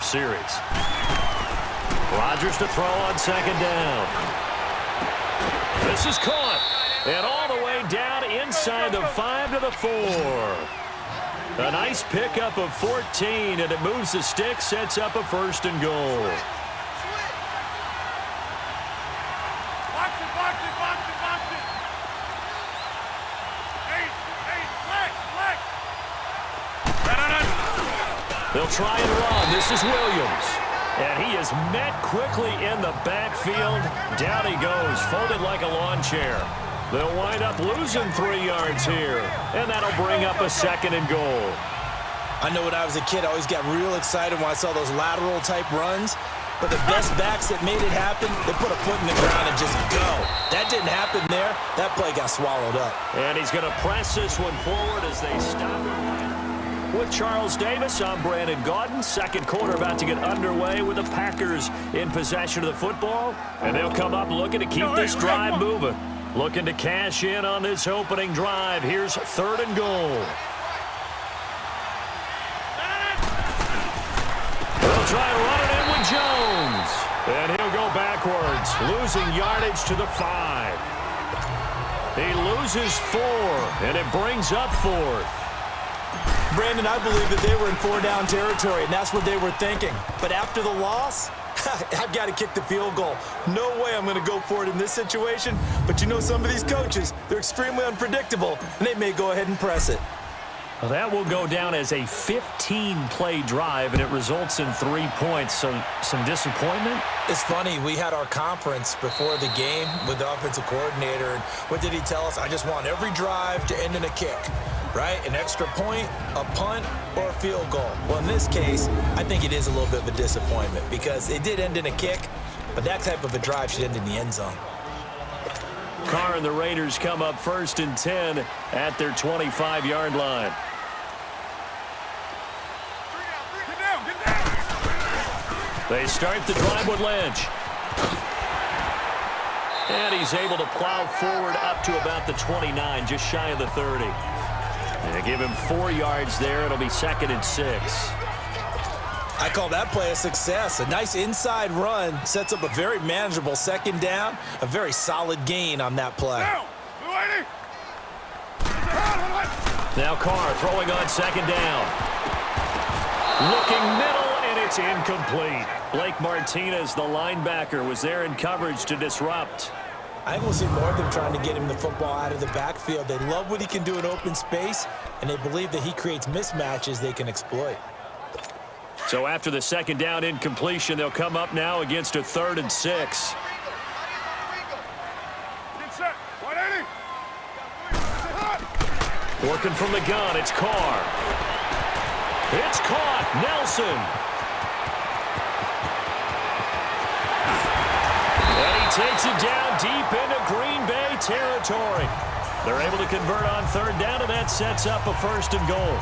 series. Rodgers to throw on second down. This is caught. And all the way down inside the 5 to the 4. A nice pickup of 14, and it moves the stick, sets up a 1st and goal. They'll try and run. This is Williams. And he is met quickly in the backfield. Down he goes, folded like a lawn chair. They'll wind up losing 3 yards here. And that'll bring up a 2nd and goal. I know when I was a kid, I always got real excited when I saw those lateral-type runs. But the best backs that made it happen, they put a foot in the ground and just go. That didn't happen there. That play got swallowed up. And he's going to press this one forward as they stop it. With Charles Davis, I'm Brandon Gaudin. 2nd quarter about to get underway with the Packers in possession of the football. And they'll come up looking to keep this drive moving. Looking to cash in on this opening drive. Here's 3rd and goal. They'll try and run it in with Jones. And he'll go backwards, losing yardage to the 5. He loses 4, and it brings up 4th. Brandon, I believe that they were in 4-down territory, and that's what they were thinking. But after the loss, I've got to kick the field goal. No way I'm going to go for it in this situation. But you know, some of these coaches, they're extremely unpredictable, and they may go ahead and press it. Well, that will go down as a 15-play drive, and it results in 3 points. So some disappointment? It's funny. We had our conference before the game with the offensive coordinator, and what did he tell us? I just want every drive to end in a kick. Right? An extra point, a punt, or a field goal. Well, in this case, I think it is a little bit of a disappointment because it did end in a kick, but that type of a drive should end in the end zone. Carr and the Raiders come up 1st and 10 at their 25-yard line. They start the drive with Lynch. And he's able to plow forward up to about the 29, just shy of the 30. They give him 4 yards there. It'll be 2nd and 6. I call that play a success. A nice inside run sets up a very manageable 2nd down. A very solid gain on that play. Now Carr throwing on 2nd down. Looking middle, and it's incomplete. Blake Martinez, the linebacker, was there in coverage to disrupt. I think we'll see more of them trying to get him the football out of the backfield. They love what he can do in open space, and they believe that he creates mismatches they can exploit. So after the 2nd down incompletion, they'll come up now against a 3rd and 6. Working from the gun, it's Carr. It's caught. Nelson. Takes it down deep into Green Bay territory. They're able to convert on 3rd down, and that sets up a 1st and goal.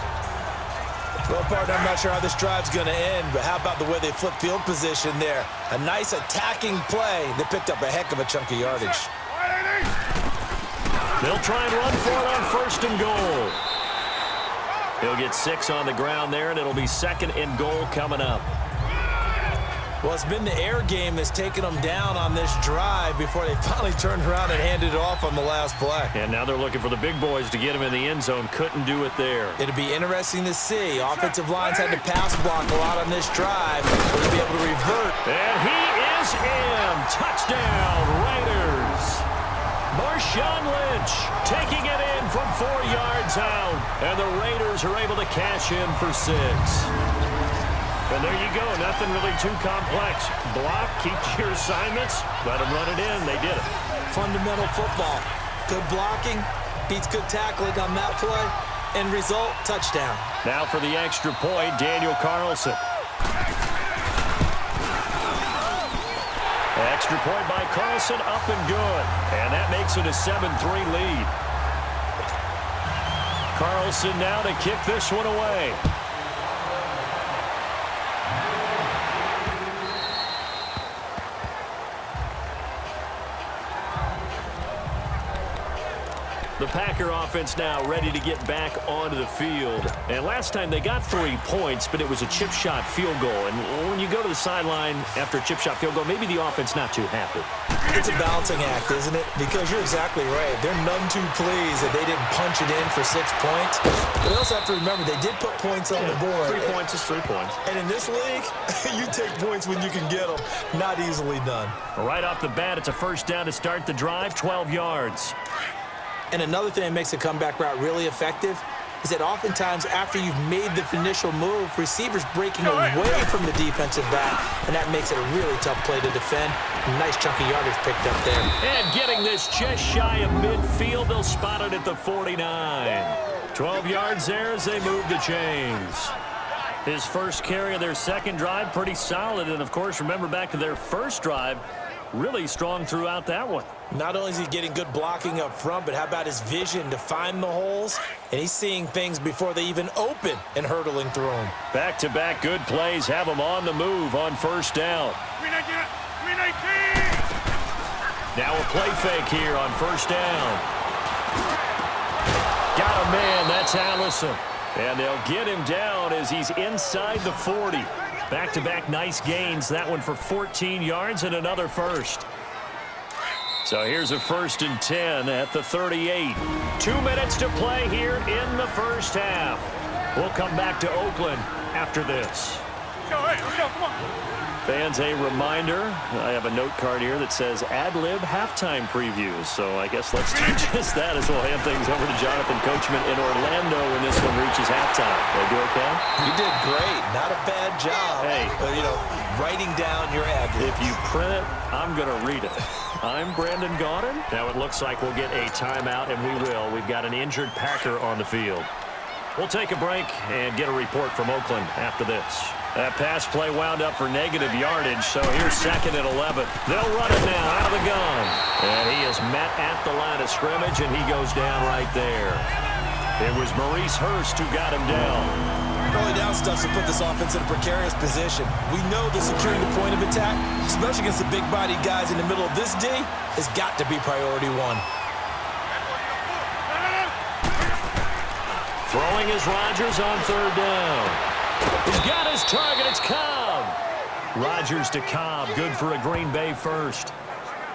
Well, partner, I'm not sure how this drive's going to end, but how about the way they flip field position there? A nice attacking play. They picked up a heck of a chunk of yardage. They'll try and run for it on 1st and goal. He'll get 6 on the ground there, and it'll be 2nd and goal coming up. Well, it's been the air game that's taken them down on this drive before they finally turned around and handed it off on the last play. And now they're looking for the big boys to get him in the end zone. Couldn't do it there. It'll be interesting to see. Offensive lines had to pass block a lot on this drive. Will they be able to revert? And he is in. Touchdown, Raiders. Marshawn Lynch taking it in from 4 yards out. And the Raiders are able to cash in for 6. And there you go. Nothing really too complex. Block, keep your assignments, let them run it in. They did it. Fundamental football. Good blocking, beats good tackling on that play. End result, touchdown. Now for the extra point, Daniel Carlson. Extra point by Carlson, up and good. And that makes it a 7-3 lead. Carlson now to kick this one away. The The Packer offense now ready to get back onto the field. And last time they got 3 points, but it was a chip shot field goal. And when you go to the sideline after a chip shot field goal, maybe the offense not too happy. It's a balancing act, isn't it? Because you're exactly right. They're none too pleased that they didn't punch it in for 6 points. But they also have to remember they did put points on the board. 3 points is 3 points. And in this league, you take points when you can get them. Not easily done. Right off the bat, it's a first down to start the drive, 12 yards. And another thing that makes a comeback route really effective is that oftentimes after you've made the initial move, receivers breaking away from the defensive back, and that makes it a really tough play to defend. A nice chunk of yardage picked up there. And getting this just shy of midfield, they'll spot it at the 49. 12 yards there as they move the chains. His first carry of their second drive, pretty solid. And, of course, remember back to their first drive, really strong throughout that one. Not only is he getting good blocking up front, but how about his vision to find the holes? And he's seeing things before they even open and hurdling through them. Back-to-back good plays have him on the move on first down. Now a play fake here on first down. Got a man, that's Allison. And they'll get him down as he's inside the 40. Back-to-back nice gains. That one for 14 yards and another first. So here's a 1st and 10 at the 38. 2 minutes to play here in the first half. We'll come back to Oakland after this. Let's go, come on. Fans, a reminder, I have a note card here that says ad-lib halftime previews. So I guess let's do just that as we'll hand things over to Jonathan Coachman in Orlando when this one reaches halftime. They do okay? You did great. Not a bad job. Hey. Writing down your ad-libs. If you print it, I'm going to read it. I'm Brandon Gaudin. Now it looks like we'll get a timeout, and we will. We've got an injured Packer on the field. We'll take a break and get a report from Oakland after this. That pass play wound up for negative yardage, so here's 2nd and 11. They'll run it now out of the gun. And he is met at the line of scrimmage, and he goes down right there. It was Maurice Hurst who got him down. Early down stuff to put this offense in a precarious position. We know that securing the point of attack, especially against the big-bodied guys in the middle of this D, has got to be priority 1. Throwing is Rodgers on 3rd down. He's got his target. It's Cobb. Rodgers to Cobb. Good for a Green Bay first.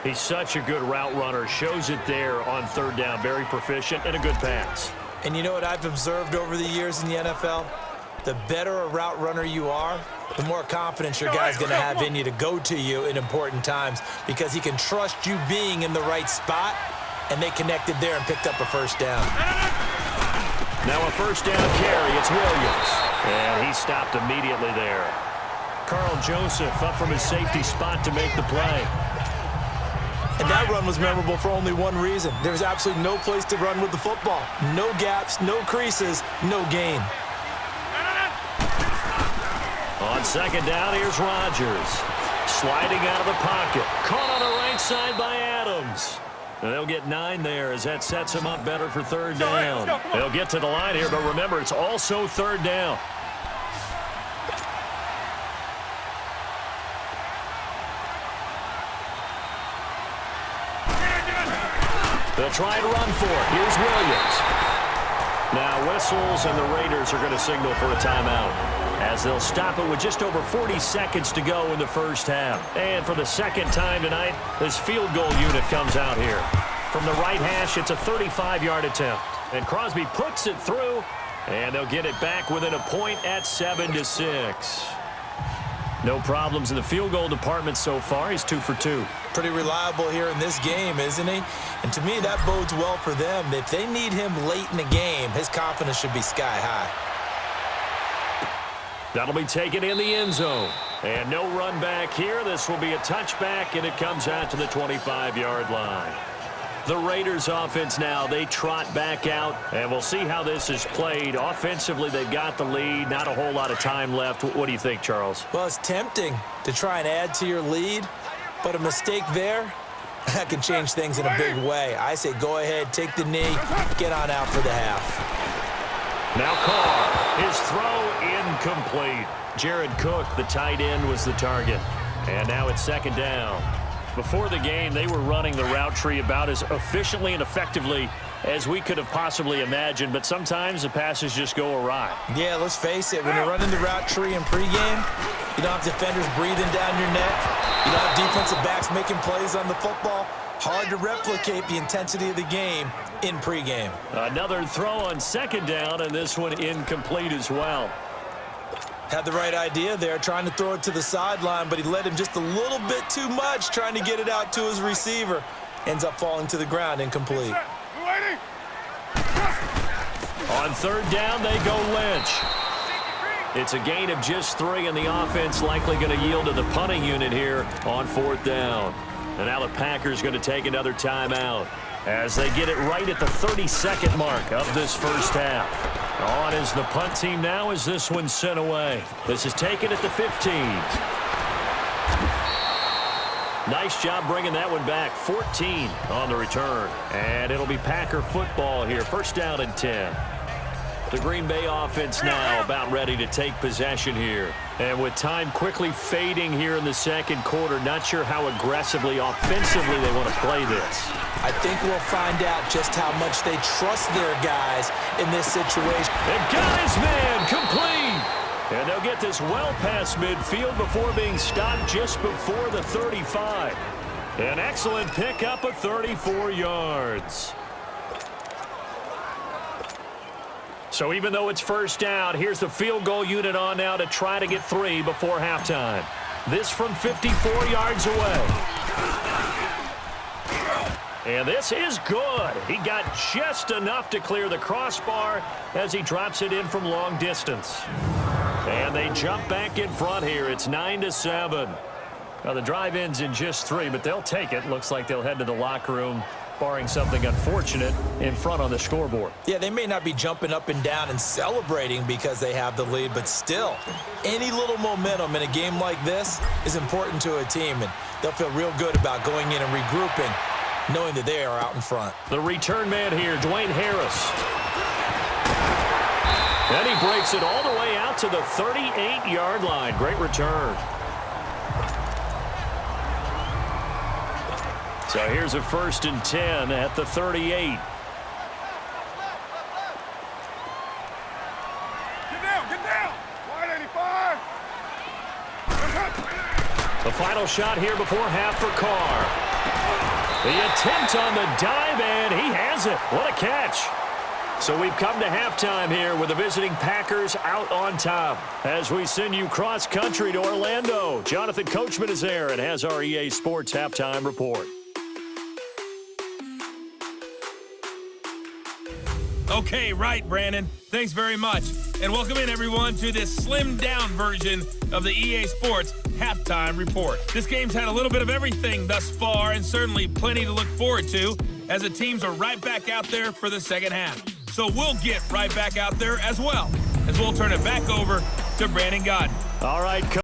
He's such a good route runner. Shows it there on 3rd down. Very proficient and a good pass. And you know what I've observed over the years in the NFL? The better a route runner you are, the more confidence your guy's going to have in you to go to you in important times because he can trust you being in the right spot, and they connected there and picked up a first down. Now a first down carry. It's Williams. And he stopped immediately there. Carl Joseph up from his safety spot to make the play. And that run was memorable for only one reason. There's absolutely no place to run with the football. No gaps, no creases, no gain. On 2nd down, here's Rodgers. Sliding out of the pocket. Caught on the right side by Adams. And they'll get 9 there as that sets him up better for 3rd down. They'll get to the line here, but remember, it's also 3rd down. They'll try and run for it. Here's Williams. Now whistles, and the Raiders are going to signal for a timeout as they'll stop it with just over 40 seconds to go in the first half. And for the second time tonight, this field goal unit comes out here. From the right hash, it's a 35-yard attempt. And Crosby puts it through, and they'll get it back within a point at 7-6. No problems in the field goal department so far. He's 2 for 2. Pretty reliable here in this game, isn't he? And to me, that bodes well for them. If they need him late in the game, his confidence should be sky high. That'll be taken in the end zone. And no run back here. This will be a touchback, and it comes out to the 25-yard line. The Raiders offense now, they trot back out, and we'll see how this is played. Offensively, they've got the lead. Not a whole lot of time left. What do you think, Charles? Well, it's tempting to try and add to your lead, but a mistake there, that can change things in a big way. I say go ahead, take the knee, get on out for the half. Now Carr, his throw incomplete. Jared Cook, the tight end, was the target. And now it's 2nd down. Before the game, they were running the route tree about as efficiently and effectively as we could have possibly imagined, but sometimes the passes just go awry. Yeah, let's face it. When you're running the route tree in pregame, you don't have defenders breathing down your neck. You don't have defensive backs making plays on the football. Hard to replicate the intensity of the game in pregame. Another throw on second down, and this one incomplete as well. Had the right idea there, trying to throw it to the sideline, but he led him just a little bit too much, trying to get it out to his receiver. Ends up falling to the ground, incomplete. On third down, they go Lynch. It's a gain of just 3, and the offense likely going to yield to the punting unit here on fourth down. And now the Packers going to take another timeout as they get it right at the 32nd mark of this first half. On is the punt team now as this one's sent away. This is taken at the 15. Nice job bringing that one back. 14 on the return. And it'll be Packer football here. First down and 10. The Green Bay offense now about ready to take possession here. And with time quickly fading here in the second quarter, not sure how aggressively, offensively they want to play this. I think we'll find out just how much they trust their guys in this situation. And got his man complete. And they'll get this well past midfield before being stopped just before the 35. An excellent pickup of 34 yards. So even though it's first down, here's the field goal unit on now to try to get 3 before halftime. This from 54 yards away. And this is good. He got just enough to clear the crossbar as he drops it in from long distance. And they jump back in front here. It's 9-7. Now the drive ends in just 3, but they'll take it. Looks like they'll head to the locker room, barring something unfortunate, in front on the scoreboard. Yeah, they may not be jumping up and down and celebrating because they have the lead, but still, any little momentum in a game like this is important to a team, and they'll feel real good about going in and regrouping, knowing that they are out in front. The return man here, Dwayne Harris. And he breaks it all the way out to the 38-yard line. Great return. So here's a 1st and 10 at the 38. Get down. Wide 85. The final shot here before half for Carr. The attempt on the dive, and he has it. What a catch. So we've come to halftime here with the visiting Packers out on top. As we send you cross-country to Orlando, Jonathan Coachman is there and has our EA Sports halftime report. Okay, right, Brandon. Thanks very much. And welcome in, everyone, to this slimmed-down version of the EA Sports Halftime Report. This game's had a little bit of everything thus far, and certainly plenty to look forward to, as the teams are right back out there for the second half. So we'll get right back out there as well, as we'll turn it back over to Brandon Godden. All right,